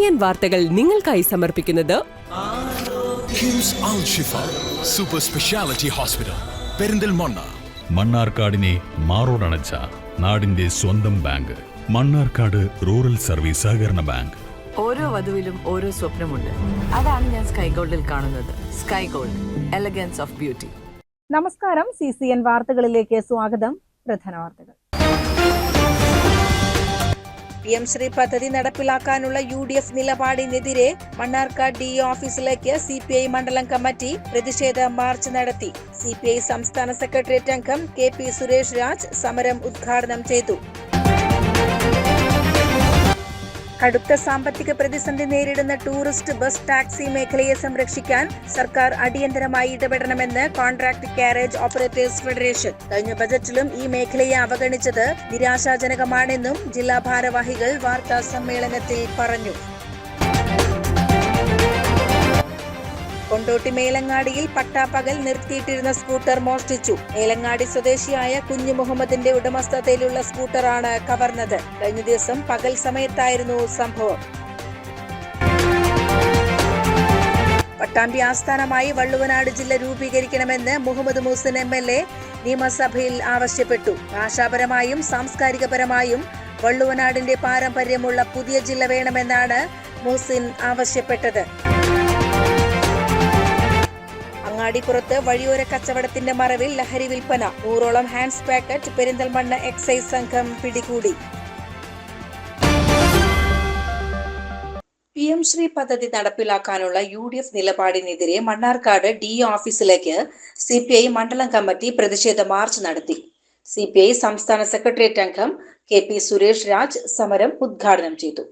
CCN വാർത്തകൾ നിങ്ങൾക്കായി സമർപ്പിക്കുന്നത് കിംസ് അൽ ഷിഫ സൂപ്പർ സ്പെഷ്യാലിറ്റി ഹോസ്പിറ്റൽ പെരിന്തൽമണ്ണ. മണ്ണാർക്കാടിനെ മാറോടണച്ച നാടിന്റെ സ്വന്തം ബാങ്ക് മണ്ണാർക്കാട് റൂറൽ സർവീസ് സഹകരണ ബാങ്ക്. ഓരോ വധുവിലും ഓരോ സ്വപ്നമുണ്ട്. അതാണ് ഞാൻ സ്കൈ ഗോൾഡിൽ കാണുന്നത്. Sky gold, elegance of beauty. നമസ്കാരം. CCN വാർത്തകളിലേക്ക് സ്വാഗതം. പ്രധാന വാർത്തകൾ. PM ശ്രീ പദ്ധതി നടപ്പിലാക്കാനുള്ള UDF നിലപാടിനെതിരെ മണ്ണാർക്കാട് DE ഓഫീസിലേക്ക് CPI മണ്ഡലം കമ്മിറ്റി പ്രതിഷേധ മാർച്ച് നടത്തി. CPI സംസ്ഥാന സെക്രട്ടേറിയറ്റ് അംഗം KP സുരേഷ് രാജ് സമരം ഉദ്ഘാടനം ചെയ്തു. കടുത്ത സാമ്പത്തിക പ്രതിസന്ധി നേരിടുന്ന ടൂറിസ്റ്റ് ബസ് ടാക്സി മേഖലയെ സംരക്ഷിക്കാൻ സർക്കാർ അടിയന്തരമായി ഇടപെടണമെന്ന് കോൺട്രാക്ട് കാരേജ് ഓപ്പറേറ്റേഴ്സ് ഫെഡറേഷൻ. കഴിഞ്ഞ ബജറ്റിലും ഈ മേഖലയെ അവഗണിച്ചത് നിരാശാജനകമാണെന്നും ജില്ലാ ഭാരവാഹികൾ വാർത്താ സമ്മേളനത്തിൽ പറഞ്ഞു. കൊണ്ടോട്ടി മേലങ്ങാടിയിൽ പട്ടാപ്പകൽ നിർത്തിയിട്ടിരുന്ന സ്കൂട്ടർ മോഷ്ടിച്ചു. മേലങ്ങാടി സ്വദേശിയായ കുഞ്ഞു മുഹമ്മദിന്റെ ഉടമസ്ഥതയിലുള്ള സ്കൂട്ടറാണ് കവർന്നത്. കഴിഞ്ഞ ദിവസം പകൽ സമയത്തായിരുന്നു സംഭവം. പട്ടാമ്പി ആസ്ഥാനമായി വള്ളുവനാട് ജില്ല രൂപീകരിക്കണമെന്ന് മുഹമ്മദ് മുഹ്സിൻ MLA നിയമസഭയിൽ ആവശ്യപ്പെട്ടു. ഭാഷാപരമായും സാംസ്കാരികപരമായും വള്ളുവനാടിന്റെ പാരമ്പര്യമുള്ള പുതിയ ജില്ല വേണമെന്നാണ് മുഹ്സിൻ ആവശ്യപ്പെട്ടത്. അങ്ങാടിപ്പുറത്ത് വഴിയോര കച്ചവടത്തിന്റെ മറവിൽ ലഹരി വിൽപ്പന. 100ഓളം ഹാൻഡ്സ് പാക്കറ്റ് പെരിന്തൽമണ്ണ എക്സൈസ് സംഘം പിടികൂടി. PM ശ്രീ പദ്ധതി നടപ്പിലാക്കാനുള്ള UDF നിലപാടിനെതിരെ മണ്ണാർക്കാട് DE ഓഫീസിലേക്ക് CPI മണ്ഡലം കമ്മിറ്റി പ്രതിഷേധ മാർച്ച് നടത്തി. CPI സംസ്ഥാന സെക്രട്ടേറിയറ്റ് അംഗം KP സുരേഷ് രാജ് സമരം ഉദ്ഘാടനം ചെയ്തു.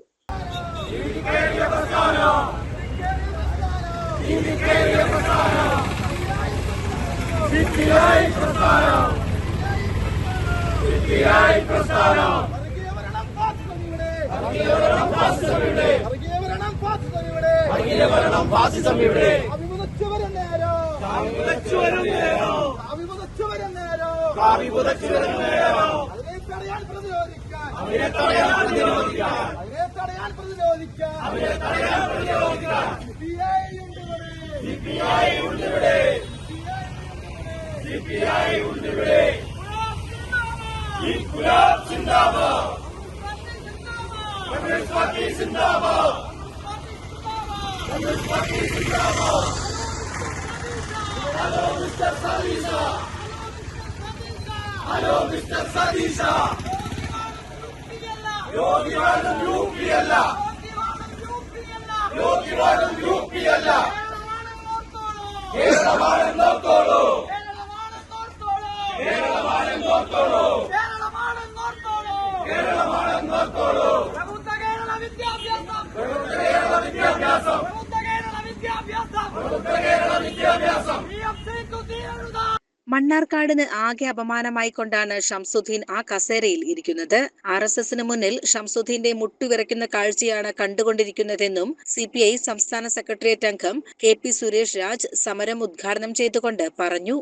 മണ്ണാർക്കാടിന് ആകെ അപമാനമായിക്കൊണ്ടാണ് ഷംസുദ്ദീൻ ആ കസേരയിൽ ഇരിക്കുന്നത്. RSSന് മുന്നിൽ ഷംസുദ്ദീന്റെ മുട്ടുവിറയ്ക്കുന്ന കാഴ്ചയാണ് കണ്ടുകൊണ്ടിരിക്കുന്നതെന്നും CPI സംസ്ഥാന സെക്രട്ടേറിയറ്റ് അംഗം KP സുരേഷ് രാജ് സമരം ഉദ്ഘാടനം ചെയ്തുകൊണ്ട് പറഞ്ഞു.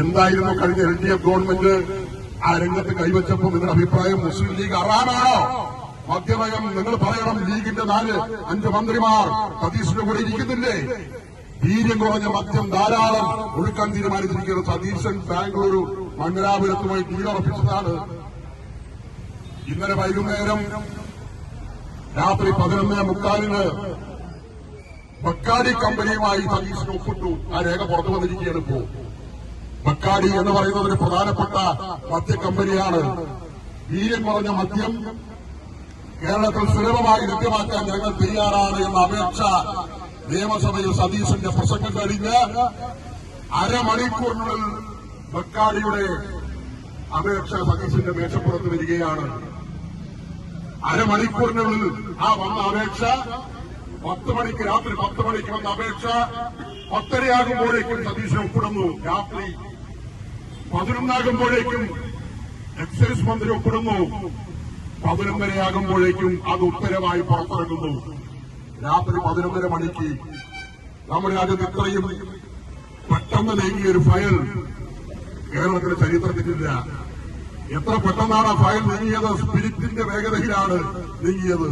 എന്തായിരുന്നു കഴിഞ്ഞ LDF ഗവൺമെന്റ് ആ രംഗത്ത് കൈവച്ചപ്പോൾ നിങ്ങളുടെ അഭിപ്രായം മുസ്ലിം ലീഗ് അറാമാണോ? മദ്യനയം നിങ്ങൾ പറയണം. ലീഗിന്റെ 4-5 മന്ത്രിമാർ സതീശിന്റെ കൂടെ ഇരിക്കുന്നില്ലേ? വീര്യം കുറഞ്ഞ മദ്യം ധാരാളം ഒഴുക്കാൻ തീരുമാനിച്ചിരിക്കുന്ന സതീശൻ ബാംഗ്ലൂരു മംഗലാപുരത്തുമായി ഡീലുറപ്പിച്ചതാണ്. ഇന്നലെ വൈകുന്നേരം രാത്രി 11:45 ബക്കാടി കമ്പനിയുമായി സതീശൻ ഒപ്പിട്ടു. ആ രേഖ പുറത്തു വന്നിരിക്കുകയാണ്. ഇപ്പോ ബക്കാടി എന്ന് പറയുന്നത് ഒരു പ്രധാനപ്പെട്ട മദ്യ കമ്പനിയാണ്. വീര്യം കുറഞ്ഞ മദ്യം കേരളത്തിൽ സുലഭമായി ലഭ്യമാക്കാൻ ഞങ്ങൾ തയ്യാറാണ് എന്ന അപേക്ഷ നിയമസഭയിൽ സതീശന്റെ പ്രസംഗം കഴിഞ്ഞ് അരമണിക്കൂറിനുള്ളിൽ ബക്കാടിയുടെ അപേക്ഷ സതീശന്റെ മേശപ്പുറത്ത് വരികയാണ്. അരമണിക്കൂറിനുള്ളിൽ ആ വന്ന അപേക്ഷ 10 മണിക്ക് രാത്രി 10 മണിക്ക് വന്ന അപേക്ഷ 10:30 സതീശൻ ഒപ്പിടുന്നു. രാത്രി 11 എക്സൈസ് മന്ത്രി ഒപ്പിടുന്നു. 11 അത് ഉത്തരവായി പുറത്തിറങ്ങുന്നു. രാത്രി 11 നമ്മുടെ രാജ്യത്ത് ഇത്രയും പെട്ടെന്ന് നീങ്ങിയൊരു ഫയൽ കേരളത്തിന്റെ ചരിത്രത്തിലില്ല. എത്ര പെട്ടെന്നാണ് ആ ഫയൽ നീങ്ങിയത്? സ്പിരിറ്റിന്റെ വേഗതയിലാണ് നീങ്ങിയത്.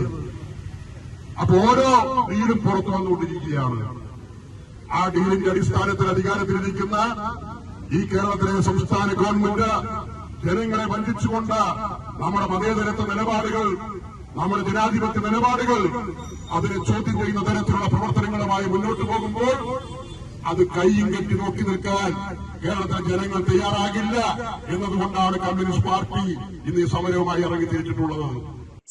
അപ്പൊ ഓരോ ഡീലും പുറത്തു വന്നുകൊണ്ടിരിക്കുകയാണ്. ആ ഡീലിന്റെ അടിസ്ഥാനത്തിൽ അധികാരത്തിലിരിക്കുന്ന ഈ കേരളത്തിലെ സംസ്ഥാന ഗവൺമെന്റ് ജനങ്ങളെ വഞ്ചിച്ചുകൊണ്ട് നമ്മുടെ മതേതരത്വ നിലപാടുകൾ, നമ്മുടെ ജനാധിപത്യ നിലപാടുകൾ അതിനെ ചോദ്യം ചെയ്യുന്ന തരത്തിലുള്ള പ്രവർത്തനങ്ങളുമായി മുന്നോട്ട് പോകുമ്പോൾ അത് കൈയും കെട്ടി നോക്കി നിൽക്കാൻ കേരളത്തിലെ ജനങ്ങൾ തയ്യാറാകില്ല എന്നതുകൊണ്ടാണ് കമ്മ്യൂണിസ്റ്റ് പാർട്ടി ഇന്ന് ഈ സമരവുമായി ഇറങ്ങിത്തിരിച്ചിട്ടുള്ളത്.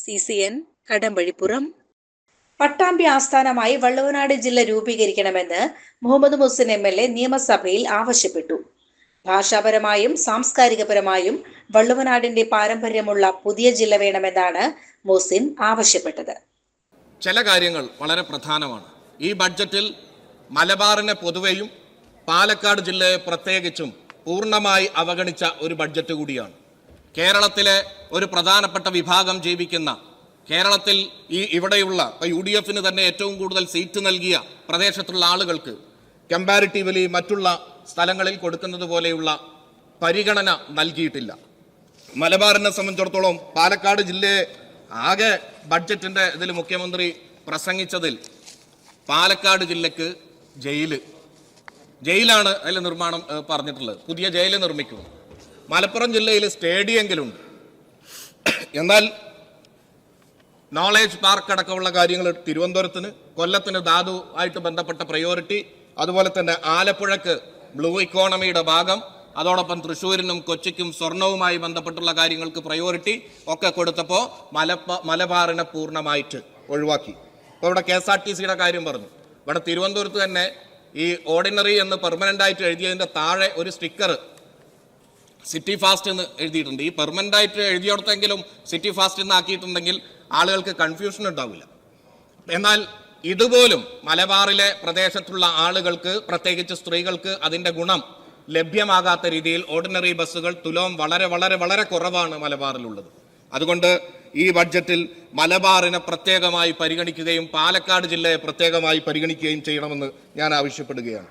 CCN കടമ്പഴിപ്പുറം. പട്ടാമ്പി ആസ്ഥാനമായി വള്ളുവനാട് ജില്ല രൂപീകരിക്കണമെന്ന് മുഹമ്മദ് മുഹ്സിൻ MLA നിയമസഭയിൽ ആവശ്യപ്പെട്ടു. ഭാഷാപരമായും സാംസ്കാരികപരമായും വള്ളുവനാടിന്റെ പാരമ്പര്യമുള്ള പുതിയ ജില്ല വേണമെന്നാണ് മുഹ്സിൻ ആവശ്യപ്പെട്ടത്. ചില കാര്യങ്ങൾ വളരെ പ്രധാനമാണ്. ഈ ബഡ്ജറ്റിൽ മലബാറിനെ പൊതുവെയും പാലക്കാട് ജില്ലയെ പ്രത്യേകിച്ചും പൂർണ്ണമായി അവഗണിച്ച ഒരു ബഡ്ജറ്റ് കൂടിയാണ്. കേരളത്തിലെ ഒരു പ്രധാനപ്പെട്ട വിഭാഗം ജീവിക്കുന്ന, കേരളത്തിൽ ഇവിടെയുള്ള UDFന് തന്നെ ഏറ്റവും കൂടുതൽ സീറ്റ് നൽകിയ പ്രദേശത്തുള്ള ആളുകൾക്ക് കമ്പാരിറ്റീവ്ലി മറ്റുള്ള സ്ഥലങ്ങളിൽ കൊടുക്കുന്നത് പോലെയുള്ള പരിഗണന നൽകിയിട്ടില്ല. മലബാറിനെ സംബന്ധിച്ചിടത്തോളം പാലക്കാട് ജില്ലയെ ആകെ ബഡ്ജറ്റിന്റെ ഇതിൽ മുഖ്യമന്ത്രി പ്രസംഗിച്ചതിൽ പാലക്കാട് ജില്ലക്ക് ജയിലാണ് അതിൽ നിർമ്മാണം പറഞ്ഞിട്ടുള്ളത്. പുതിയ ജയിൽ നിർമ്മിക്കുന്നു. മലപ്പുറം ജില്ലയിൽ സ്റ്റേഡിയമെങ്കിലുണ്ട്. എന്നാൽ നോളേജ് പാർക്ക് അടക്കമുള്ള കാര്യങ്ങൾ തിരുവനന്തപുരത്തിന്, കൊല്ലത്തിന് ധാതു ആയിട്ട് ബന്ധപ്പെട്ട പ്രയോറിറ്റി, അതുപോലെ തന്നെ ആലപ്പുഴക്ക് ബ്ലൂ ഇക്കോണമിയുടെ ഭാഗം, അതോടൊപ്പം തൃശ്ശൂരിനും കൊച്ചിക്കും സ്വർണവുമായി ബന്ധപ്പെട്ടുള്ള കാര്യങ്ങൾക്ക് പ്രയോറിറ്റി ഒക്കെ കൊടുത്തപ്പോൾ മലബാറിനെ പൂർണ്ണമായിട്ട് ഒഴിവാക്കി. ഇപ്പോൾ ഇവിടെ KSRTCയുടെ കാര്യം പറഞ്ഞു. ഇവിടെ തിരുവനന്തപുരത്ത് തന്നെ ഈ ഓർഡിനറി എന്ന് പെർമനന്റ് ആയിട്ട് എഴുതിയതിന്റെ താഴെ ഒരു സ്റ്റിക്കർ സിറ്റി ഫാസ്റ്റ് എന്ന് എഴുതിയിട്ടുണ്ട്. ഈ പെർമനന്റ് ആയിട്ട് എഴുതിയോടത്തെങ്കിലും സിറ്റി ഫാസ്റ്റ് എന്ന് ആക്കിയിട്ടുണ്ടെങ്കിൽ ആളുകൾക്ക് കൺഫ്യൂഷൻ ഉണ്ടാവില്ല. എന്നാൽ ഇതുപോലും മലബാറിലെ പ്രദേശത്തുള്ള ആളുകൾക്ക്, പ്രത്യേകിച്ച് സ്ത്രീകൾക്ക് അതിന്റെ ഗുണം ലഭ്യമാകാത്ത രീതിയിൽ ഓർഡിനറി ബസ്സുകൾ തുലോം വളരെ വളരെ വളരെ കുറവാണ് മലബാറിലുള്ളത്. അതുകൊണ്ട് ഈ ബഡ്ജറ്റിൽ മലബാറിനെ പ്രത്യേകമായി പരിഗണിക്കുകയും പാലക്കാട് ജില്ലയെ പ്രത്യേകമായി പരിഗണിക്കുകയും ചെയ്യണമെന്ന് ഞാൻ ആവശ്യപ്പെടുകയാണ്.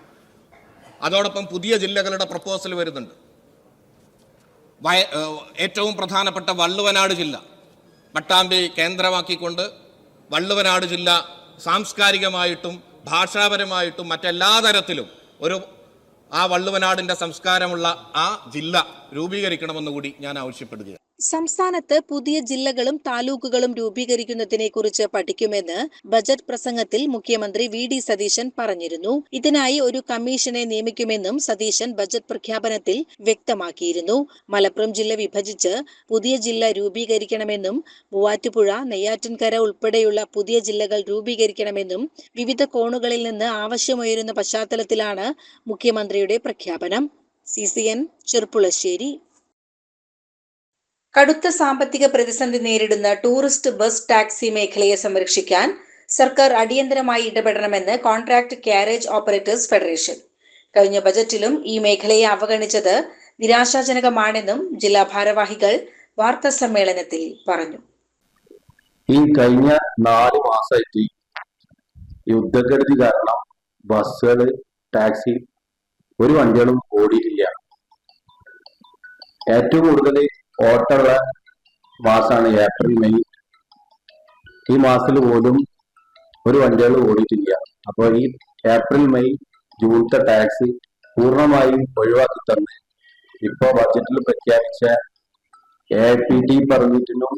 അതോടൊപ്പം പുതിയ ജില്ലകളുടെ പ്രപ്പോസൽ വരുന്നുണ്ട്. ഏറ്റവും പ്രധാനപ്പെട്ട വള്ളുവനാട് ജില്ല, പട്ടാമ്പി കേന്ദ്രമാക്കിക്കൊണ്ട് വള്ളുവനാട് ജില്ല സാംസ്കാരികമായിട്ടും ഭാഷാപരമായിട്ടും മറ്റെല്ലാ തരത്തിലും ആ വള്ളുവനാടിന്റെ സംസ്കാരമുള്ള ആ ജില്ല രൂപീകരിക്കണമെന്നുകൂടി ഞാൻ ആവശ്യപ്പെടുകയാണ്. സംസ്ഥാനത്ത് പുതിയ ജില്ലകളും താലൂക്കുകളും രൂപീകരിക്കുന്നതിനെ കുറിച്ച് പഠിക്കുമെന്ന് ബജറ്റ് പ്രസംഗത്തിൽ മുഖ്യമന്ത്രി VD സതീശൻ പറഞ്ഞിരുന്നു. ഇതിനായി ഒരു കമ്മീഷനെ നിയമിക്കുമെന്നും സതീശൻ ബജറ്റ് പ്രഖ്യാപനത്തിൽ വ്യക്തമാക്കിയിരുന്നു. മലപ്പുറം ജില്ല വിഭജിച്ച് പുതിയ ജില്ല രൂപീകരിക്കണമെന്നും മൂവാറ്റുപുഴ, നെയ്യാറ്റിൻകര ഉൾപ്പെടെയുള്ള പുതിയ ജില്ലകൾ രൂപീകരിക്കണമെന്നും വിവിധ കോണുകളിൽ നിന്ന് ആവശ്യമുയരുന്ന പശ്ചാത്തലത്തിലാണ് മുഖ്യമന്ത്രിയുടെ പ്രഖ്യാപനം. CCN ചെർപ്പുളശ്ശേരി. കടുത്ത സാമ്പത്തിക പ്രതിസന്ധി നേരിടുന്ന ടൂറിസ്റ്റ് ബസ് ടാക്സി മേഖലയെ സംരക്ഷിക്കാൻ സർക്കാർ അടിയന്തരമായി ഇടപെടണമെന്ന് കോൺട്രാക്ട് കാരേജ് ഓപ്പറേറ്റേഴ്സ് ഫെഡറേഷൻ. കഴിഞ്ഞ ബജറ്റിലും ഈ മേഖലയെ അവഗണിച്ചത് നിരാശാജനകമാണെന്നും ജില്ലാ ഭാരവാഹികൾ വാർത്താ സമ്മേളനത്തിൽ പറഞ്ഞു. ഈ കഴിഞ്ഞ 4 മാസമായിട്ട് യുദ്ധക്കെടുതി കാരണം ബസ്സുകൾ, ടാക്സി ഒരു വണ്ടികളും ഓടിയിട്ടില്ല. ഏറ്റവും കൂടുതൽ ഓട്ടമുള്ള മാസമാണ് ഏപ്രിൽ, മെയ്. ഈ മാസത്തിൽ പോലും ഒരു വണ്ടികളും ഓടിയിട്ടില്ല. അപ്പോൾ ഈ ഏപ്രിൽ, മെയ്, ജൂണത്തെ ടാക്സ് പൂർണ്ണമായും ഒഴിവാക്കി തന്ന് ഇപ്പോൾ ബഡ്ജറ്റിൽ പ്രഖ്യാപിച്ച AIPT പെർമിറ്റിനും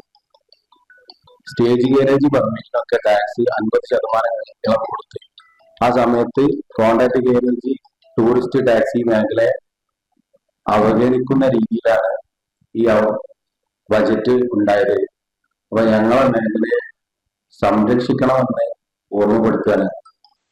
സ്റ്റേജ് ഗാരേജ് പെർമിറ്റിനൊക്കെ ടാക്സ് 50% ഇളവ് കൊടുത്തു. ആ സമയത്ത് കോൺട്രാക്ട് ഗാരേജ്, ടൂറിസ്റ്റ് ടാക്സി മേഖലയെ അവഗണിക്കുന്ന രീതിയിലാണ് ഈ ബജറ്റ് ഉണ്ടായത്. അപ്പൊ ഞങ്ങളെ മേഖലയെ സംരക്ഷിക്കണമെന്ന് ഓർമ്മപ്പെടുത്തുകയാണ്.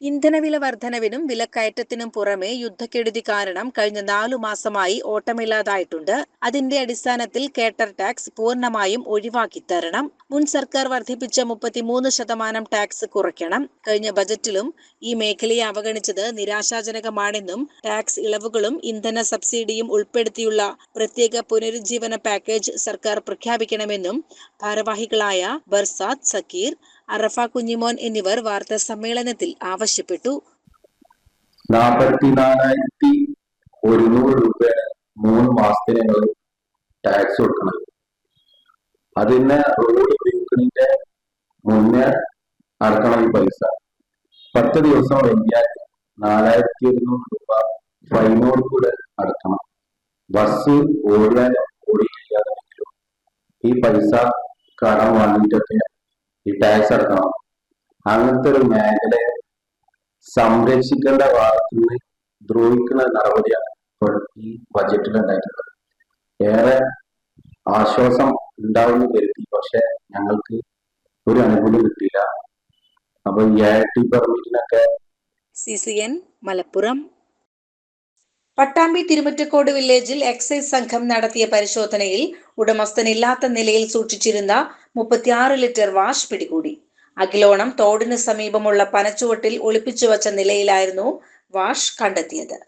ഇന്ധനവില വർധനവിനും വിലക്കയറ്റത്തിനും പുറമെ യുദ്ധക്കെടുതി കാരണം കഴിഞ്ഞ 4 മാസമായി ഓട്ടമില്ലാതായിട്ടുണ്ട്. അതിന്റെ അടിസ്ഥാനത്തിൽ കേട്ടർ ടാക്സ് പൂർണ്ണമായും ഒഴിവാക്കി തരണം. മുൻ സർക്കാർ വർദ്ധിപ്പിച്ച 33% ടാക്സ് കുറയ്ക്കണം. കഴിഞ്ഞ ബജറ്റിലും ഈ മേഖലയെ അവഗണിച്ചത് നിരാശാജനകമാണെന്നും ടാക്സ് ഇളവുകളും ഇന്ധന സബ്സിഡിയും ഉൾപ്പെടുത്തിയുള്ള പ്രത്യേക പുനരുജ്ജീവന പാക്കേജ് സർക്കാർ പ്രഖ്യാപിക്കണമെന്നും ഭാരവാഹികളായ ബർസാത്ത് സക്കീർ, അറഫ കുഞ്ഞിമോൻ എന്നിവർ വാർത്താ സമ്മേളനത്തിൽ ആവശ്യപ്പെട്ടു. 44,100 രൂപയാണ് 3 മാസത്തിന് ടാക്സ് കൊടുക്കണം. അതിന് റോഡ് ഉപയോഗിക്കുന്നതിന്റെ മുന്നേ അടക്കണം ഈ പൈസ. 10 ദിവസം വൈകിയാൽ 4100 രൂപ ഫൈനോട് കൂടെ അടക്കണം. ബസ് ഓടിയാലും ഓടിയില്ലാതെങ്കിലും ഈ പൈസ കടം വാങ്ങിയിട്ടൊക്കെ ഈ ടാക്സ് അടക്കണം. അങ്ങനത്തെ ഒരു മേഖലയെ സംരക്ഷിക്കേണ്ട ഭാഗത്തു നിന്ന് ദ്രോഹിക്കുന്ന നടപടിയാണ് ഇപ്പോൾ ഈ ബജറ്റിൽ ഉണ്ടായിട്ടുള്ളത്. ഏറെ ആശ്വാസം ഉണ്ടാവുമെന്ന് കരുതി, പക്ഷെ ഞങ്ങൾക്ക് ഒരു അനുകൂലം കിട്ടിയില്ല. അപ്പൊ ഈ AIT പെർമിറ്റിനൊക്കെ CCN മലപ്പുറം. പട്ടാമ്പി തിരുമറ്റക്കോട് വില്ലേജിൽ എക്സൈസ് സംഘം നടത്തിയ പരിശോധനയിൽ ഉടമസ്ഥനില്ലാത്ത നിലയിൽ സൂക്ഷിച്ചിരുന്ന 36 ലിറ്റർ വാഷ് പിടികൂടി. അഖിലോണം തോടിന് സമീപമുള്ള പനച്ചുവട്ടിൽ ഒളിപ്പിച്ചു വച്ച നിലയിലായിരുന്നു വാഷ് കണ്ടെത്തിയത്.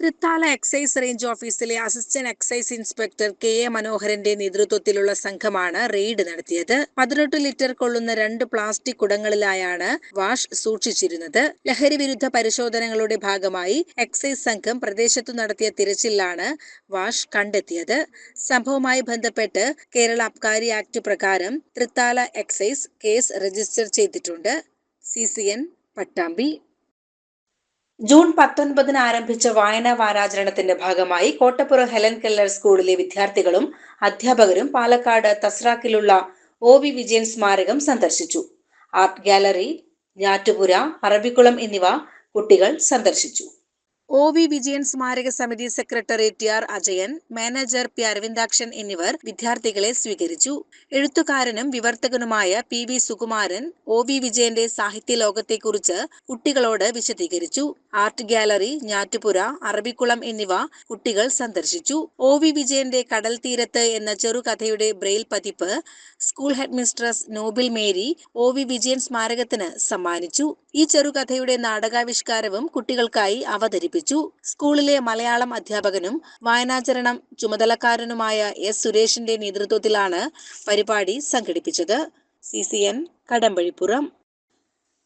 തൃത്താല എക്സൈസ് റേഞ്ച് ഓഫീസിലെ അസിസ്റ്റന്റ് എക്സൈസ് ഇൻസ്പെക്ടർ KA മനോഹരന്റെ നേതൃത്വത്തിലുള്ള സംഘമാണ് റെയ്ഡ് നടത്തിയത്. 18 ലിറ്റർ കൊള്ളുന്ന 2 പ്ലാസ്റ്റിക് കുടങ്ങളിലായാണ് വാഷ് സൂക്ഷിച്ചിരുന്നത്. ലഹരി വിരുദ്ധ പരിശോധനകളുടെ ഭാഗമായി എക്സൈസ് സംഘം പ്രദേശത്തു നടത്തിയ തിരച്ചിലാണ് വാഷ് കണ്ടെത്തിയത്. സംഭവവുമായി ബന്ധപ്പെട്ട് കേരള അബ്കാരി ആക്ട് പ്രകാരം തൃത്താല എക്സൈസ് കേസ് രജിസ്റ്റർ ചെയ്തിട്ടുണ്ട്. CCN പട്ടാമ്പി. ജൂൺ 19 ആരംഭിച്ച വായനാ വാരാചരണത്തിന്റെ ഭാഗമായി കോട്ടപ്പുറം ഹെലൻ കെല്ലർ സ്കൂളിലെ വിദ്യാർത്ഥികളും അധ്യാപകരും പാലക്കാട് തസ്രാക്കിലുള്ള OV വിജയൻ സ്മാരകം സന്ദർശിച്ചു. ആർട്ട് ഗാലറി, ഞാറ്റുപുര, അറബിക്കുളം എന്നിവ കുട്ടികൾ സന്ദർശിച്ചു. OV വിജയൻ സ്മാരക സമിതി secretary TR Ajayan, manager P Aravindakshan എന്നിവർ വിദ്യാർത്ഥികളെ സ്വീകരിച്ചു. എഴുത്തുകാരനും വിവർത്തകനുമായ PV സുകുമാരൻ OV വിജയന്റെ സാഹിത്യ ലോകത്തെക്കുറിച്ച് കുട്ടികളോട് വിശദീകരിച്ചു. ആർട്ട് ഗാലറി, ഞാറ്റുപുര, അറബിക്കുളം എന്നിവ കുട്ടികൾ സന്ദർശിച്ചു. OV വിജയന്റെ കടൽ തീരത്ത് എന്ന ചെറുകഥയുടെ ബ്രെയിൽ പതിപ്പ് school headmistress Noble Mary OV Vijayan സ്മാരകത്തിന് സമ്മാനിച്ചു. ഈ ചെറുകഥയുടെ നാടകാവിഷ്കാരവും കുട്ടികൾക്കായി അവതരിപ്പിച്ചു. സ്കൂളിലെ മലയാളം അധ്യാപകനും വായനാചരണം ചുമതലക്കാരനുമായ S സുരേഷിന്റെ നേതൃത്വത്തിലാണ് പരിപാടി സംഘടിപ്പിച്ചത്. CCN കടമ്പഴിപ്പുറം.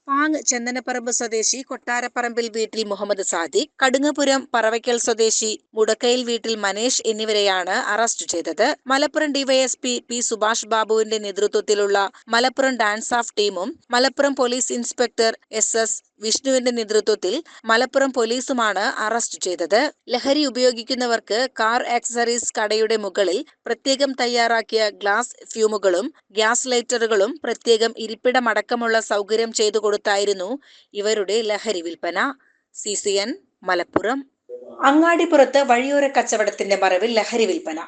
പാങ് ചന്ദനപ്പറമ്പ് സ്വദേശി കൊട്ടാരപ്പറമ്പിൽ വീട്ടിൽ മുഹമ്മദ് സാദിഖ്, കടുങ്ങപുരം പറവയ്ക്കൽ സ്വദേശി മുടക്കയിൽ വീട്ടിൽ മനേഷ് എന്നിവരെയാണ് അറസ്റ്റ് ചെയ്തത്. മലപ്പുറം DYSP P സുഭാഷ് ബാബുവിന്റെ നേതൃത്വത്തിലുള്ള മലപ്പുറം ഡാൻസ് ഓഫ് ടീമും മലപ്പുറം പോലീസ് ഇൻസ്പെക്ടർ SS വിഷ്ണുവിന്റെ നേതൃത്വത്തിൽ മലപ്പുറം പോലീസുമാണ് അറസ്റ്റ് ചെയ്തത്. ലഹരി ഉപയോഗിക്കുന്നവർക്ക് കാർ ആക്സസറീസ് കടയുടെ മുകളിൽ പ്രത്യേകം തയ്യാറാക്കിയ ഗ്ലാസ് ഫ്യൂമുകളും ഗ്യാസ് ലൈറ്ററുകളും പ്രത്യേകം ഇരിപ്പിടമടക്കമുള്ള സൗകര്യം ചെയ്തു കൊടുത്തായിരുന്നു ഇവരുടെ ലഹരി വിൽപ്പന. CCN മലപ്പുറം. അങ്ങാടിപ്പുറത്ത് വഴിയോര കച്ചവടത്തിന്റെ മറവിൽ ലഹരി വിൽപ്പന.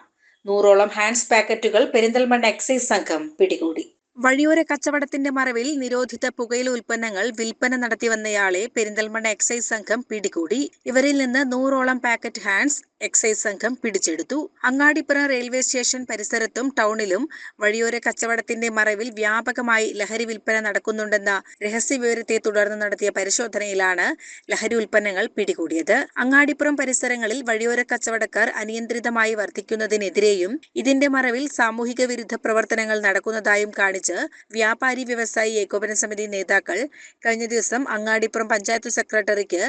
100ഓളം ഹാൻഡ്സ് പാക്കറ്റുകൾ പെരിന്തൽമണ്ണ എക്സൈസ് സംഘം പിടികൂടി. വഴിയോര കച്ചവടത്തിന്റെ മറവിൽ നിരോധിത പുകയില ഉൽപ്പന്നങ്ങൾ വിൽപ്പന നടത്തിവന്നയാളെ പെരിന്തൽമണ്ണ എക്സൈസ് സംഘം പിടികൂടി. ഇവരിൽ നിന്ന് 100ഓളം പാക്കറ്റ് ഹാൻഡ്സ് എക്സൈസ് സംഘം പിടിച്ചെടുത്തു. അങ്ങാടിപ്പുറം റെയിൽവേ സ്റ്റേഷൻ പരിസരത്തും ടൗണിലും വഴിയോര കച്ചവടത്തിന്റെ മറവിൽ വ്യാപകമായി ലഹരി വിൽപ്പന നടക്കുന്നുണ്ടെന്ന രഹസ്യവിവരത്തെ തുടർന്ന് നടത്തിയ പരിശോധനയിലാണ് ലഹരി ഉൽപ്പന്നങ്ങൾ പിടികൂടിയത്. അങ്ങാടിപ്പുറം പരിസരങ്ങളിൽ വഴിയോര കച്ചവടക്കാർ അനിയന്ത്രിതമായി വർദ്ധിക്കുന്നതിനെതിരെയും ഇതിന്റെ മറവിൽ സാമൂഹിക വിരുദ്ധ പ്രവർത്തനങ്ങൾ നടക്കുന്നതായും കാണിച്ച് വ്യാപാരി വ്യവസായി ഏകോപന സമിതി നേതാക്കൾ കഴിഞ്ഞ ദിവസം അങ്ങാടിപ്പുറം പഞ്ചായത്ത് സെക്രട്ടറിക്ക്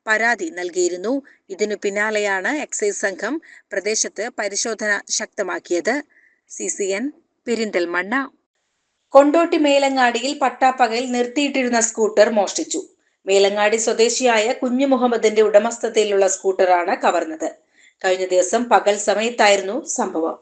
പരാതി നൽകിയിരുന്നു. ഇതിനു പിന്നാലെയാണ് എക്സൈസ് സംഘം പ്രദേശത്ത് പരിശോധന ശക്തമാക്കിയത്. CCN പെരിന്തൽമണ്ണ. കൊണ്ടോട്ടി മേലങ്ങാടിയിൽ പട്ടാപ്പകൽ നിർത്തിയിട്ടിരുന്ന സ്കൂട്ടർ മോഷ്ടിച്ചു. മേലങ്ങാടി സ്വദേശിയായ കുഞ്ഞു മുഹമ്മദിന്റെ ഉടമസ്ഥതയിലുള്ള സ്കൂട്ടറാണ് കവർന്നത്. കഴിഞ്ഞ ദിവസം പകൽ സമയത്തായിരുന്നു സംഭവം.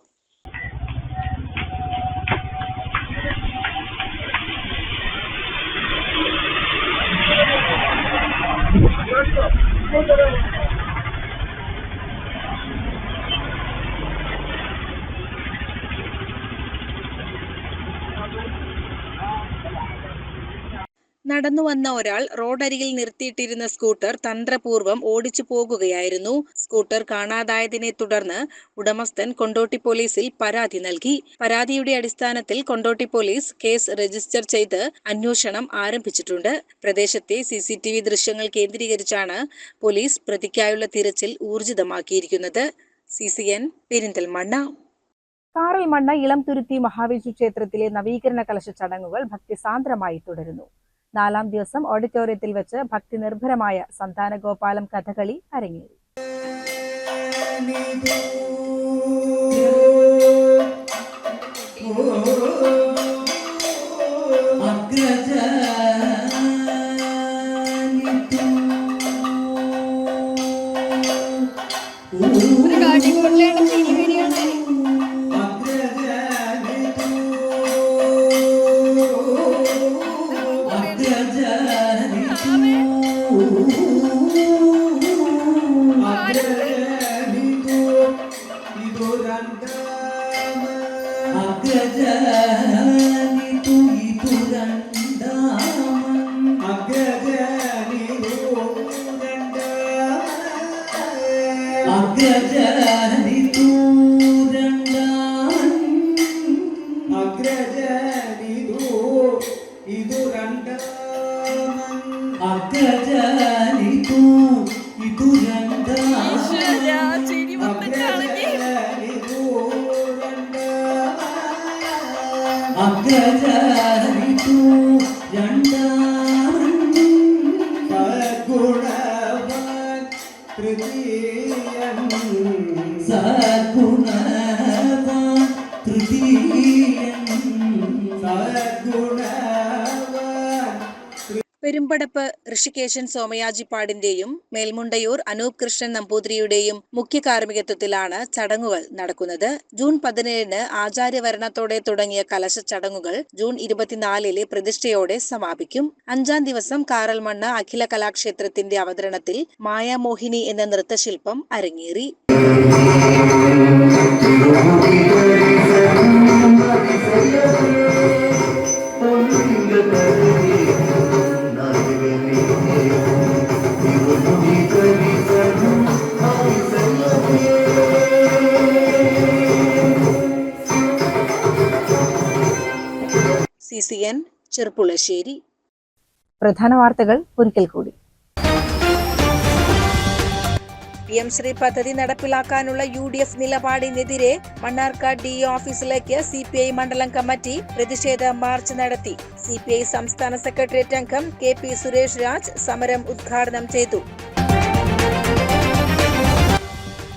നടന്നു വന്ന ഒരാൾ റോഡരികിൽ നിർത്തിയിട്ടിരുന്ന സ്കൂട്ടർ തന്ത്രപൂർവ്വം ഓടിച്ചു പോകുകയായിരുന്നു. സ്കൂട്ടർ കാണാതായതിനെ തുടർന്ന് ഉടമസ്ഥൻ കൊണ്ടോട്ടി പോലീസിൽ പരാതി നൽകി. പരാതിയുടെ അടിസ്ഥാനത്തിൽ കൊണ്ടോട്ടി പോലീസ് കേസ് രജിസ്റ്റർ ചെയ്ത് അന്വേഷണം ആരംഭിച്ചിട്ടുണ്ട്. പ്രദേശത്തെ CCTV ദൃശ്യങ്ങൾ കേന്ദ്രീകരിച്ചാണ് പോലീസ് പ്രതിക്കായുള്ള തിരച്ചിൽ ഊർജിതമാക്കിയിരിക്കുന്നത്. CCN പെരിന്തൽമണ്ണ. കാറൽമണ്ണ ഇളംതുരുത്തി മഹാവിഷ്ണു ക്ഷേത്രത്തിലെ നവീകരണ കലശ ചടങ്ങുകൾ ഭക്തിസാന്ദ്രമായി തുടരുന്നു. 4ാം ദിവസം ഓഡിറ്റോറിയത്തിൽ വെച്ച് ഭക്തി നിർഭരമായ സന്താനഗോപാലം കഥകളി അരങ്ങേറി. അഗ്രജ പെരുമ്പടപ്പ് ഋഷികേശൻ സോമയാജിപ്പാടിന്റെയും മേൽമുണ്ടയൂർ അനൂപ് കൃഷ്ണൻ നമ്പൂതിരിയുടെയും മുഖ്യ കാർമ്മികത്വത്തിലാണ് ചടങ്ങുകൾ നടക്കുന്നത്. ജൂൺ 17 ആചാര്യവരണത്തോടെ തുടങ്ങിയ കലശ ചടങ്ങുകൾ ജൂൺ 24 പ്രതിഷ്ഠയോടെ സമാപിക്കും. 5-ാം ദിവസം കാറൽമണ്ണ അഖില കലാക്ഷേത്രത്തിന്റെ അവതരണത്തിൽ മായാമോഹിനി എന്ന നൃത്തശില്പം അരങ്ങേറി. CCN ചെറുപ്പുളശ്ശേരി. പ്രധാന വാർത്തകൾ ഒരിക്കൽ കൂടി. PM ശ്രീ പദ്ധതി നടപ്പിലാക്കാനുള്ള UDF നിലപാടിനെതിരെ മണ്ണാർക്കാട് DE ഓഫീസിലേക്ക് CPI മണ്ഡലം കമ്മിറ്റി പ്രതിഷേധ മാർച്ച് നടത്തി. CPI സംസ്ഥാന സെക്രട്ടേറിയറ്റ് അംഗം KP സുരേഷ് രാജ് സമരം ഉദ്ഘാടനം ചെയ്തു.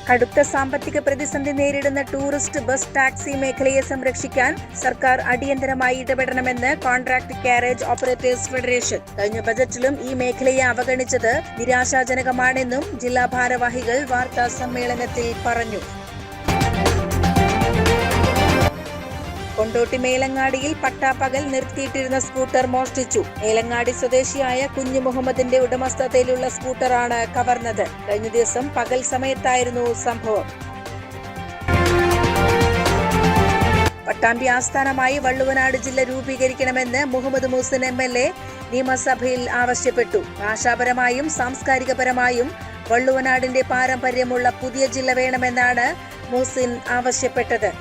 കടുത്ത സാമ്പത്തിക പ്രതിസന്ധി നേരിടുന്ന ടൂറിസ്റ്റ് ബസ് ടാക്സി മേഖലയെ സംരക്ഷിക്കാൻ സർക്കാർ അടിയന്തരമായി ഇടപെടണമെന്ന് കോൺട്രാക്ട് കാരേജ് ഓപ്പറേറ്റേഴ്സ് ഫെഡറേഷൻ. കഴിഞ്ഞ ബജറ്റിലും ഈ മേഖലയെ അവഗണിച്ചത് നിരാശാജനകമാണെന്നും ജില്ലാ ഭാരവാഹികൾ വാർത്താ സമ്മേളനത്തിൽ പറഞ്ഞു. കൊണ്ടോട്ടി മേലങ്ങാടിയിൽ പട്ടാപ്പകൽ നിർത്തിയിട്ടിരുന്ന സ്കൂട്ടർ മോഷ്ടിച്ചു. മേലങ്ങാടി സ്വദേശിയായ കുഞ്ഞു മുഹമ്മദിന്റെ ഉടമസ്ഥതയിലുള്ള സ്കൂട്ടറാണ് കവർന്നത്. കഴിഞ്ഞ ദിവസം പകൽ സമയത്തായിരുന്നു സംഭവം. പട്ടാമ്പി ആസ്ഥാനമായി വള്ളുവനാട് ജില്ല രൂപീകരിക്കണമെന്ന് മുഹമ്മദ് മുഹ്സിൻ MLA നിയമസഭയിൽ ആവശ്യപ്പെട്ടു. ഭാഷാപരമായും സാംസ്കാരികപരമായും വള്ളുവനാടിന്റെ പാരമ്പര്യമുള്ള പുതിയ ജില്ല വേണമെന്നാണ് മുഹ്സിൻ ആവശ്യപ്പെട്ടത്.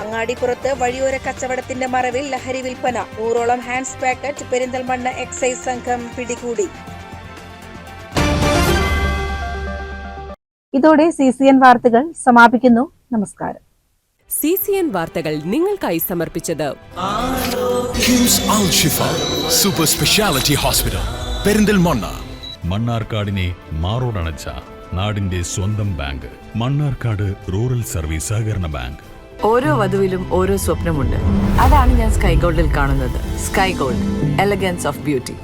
അങ്ങാടിപ്പുറത്ത് വഴിയോര കച്ചവടത്തിന്റെ മറവിൽ ലഹരി വിൽപ്പന. 100ഓളം ഹാൻഡ്സ് പാക്കറ്റ് പെരിന്തൽമണ്ണ എക്സൈസ് സംഘം പിടികൂടി. ഇതോടെ CCN വാർത്തകൾ സമാപിക്കുന്നു. നമസ്കാരം. CCN വാർത്തകൾ നിങ്ങൾക്കായി സമർപ്പിച്ചത് കിംസ് അൽ ഷിഫ സൂപ്പർ സ്പെഷ്യാലിറ്റി ഹോസ്പിറ്റൽ പെരിന്തൽമണ്ണ. മണ്ണാർക്കാടിനെ മാറോടണച്ച നാടിന്റെ സ്വന്തം ബാങ്ക് മണ്ണാർക്കാട് റൂറൽ സർവീസ് സഹകരണ ബാങ്ക്. ഓരോ വധുവിലും ഓരോ സ്വപ്നമുണ്ട്. അതാണ് ഞാൻ സ്കൈ ഗോൾഡിൽ കാണുന്നത്. Sky gold, elegance of beauty.